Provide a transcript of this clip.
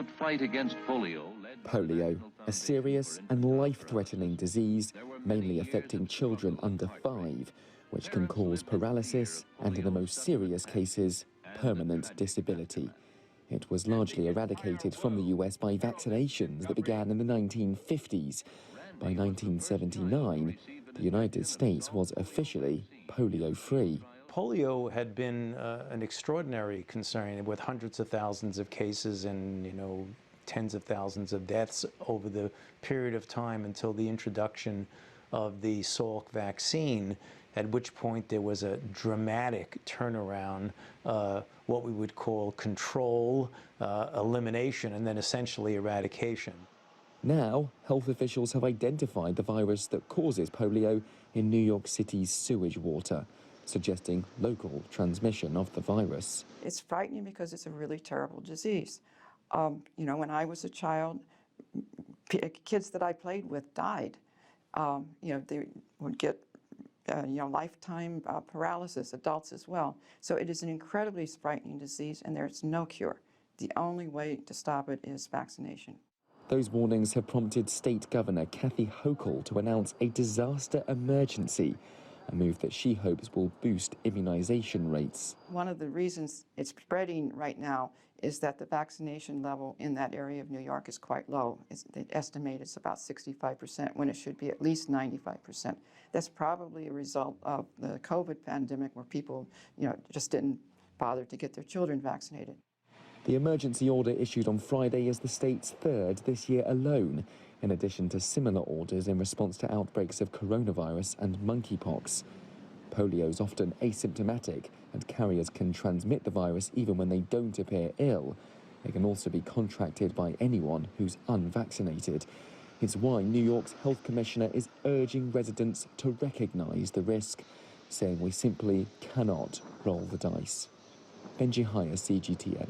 Fight against polio, a serious and life-threatening disease, mainly affecting children under 5, which can cause paralysis and, in the most serious cases, permanent disability. It was largely eradicated from the US by vaccinations that began in the 1950s. By 1979, the United States was officially polio-free. Polio had been an extraordinary concern with hundreds of thousands of cases and, tens of thousands of deaths over the period of time until the introduction of the Salk vaccine, at which point there was a dramatic turnaround, what we would call control, elimination, and then essentially eradication. Now, health officials have identified the virus that causes polio in New York City's sewage water, suggesting local transmission of the virus. It's frightening because it's a really terrible disease. When I was a child, kids that I played with died. They would get, lifetime paralysis, adults as well. So it is an incredibly frightening disease, and there's no cure. The only way to stop it is vaccination. Those warnings have prompted State Governor Kathy Hochul to announce a disaster emergency, a move that she hopes will boost immunization rates. One of the reasons it's spreading right now is that the vaccination level in that area of New York is quite low. They estimate it's about 65% when it should be at least 95%. That's probably a result of the COVID pandemic where people, just didn't bother to get their children vaccinated. The emergency order issued on Friday is the state's third this year alone, in addition to similar orders in response to outbreaks of coronavirus and monkeypox. Polio is often asymptomatic, and carriers can transmit the virus even when they don't appear ill. It can also be contracted by anyone who's unvaccinated. It's why New York's health commissioner is urging residents to recognize the risk, saying we simply cannot roll the dice. Benji, Hyer, CGTN.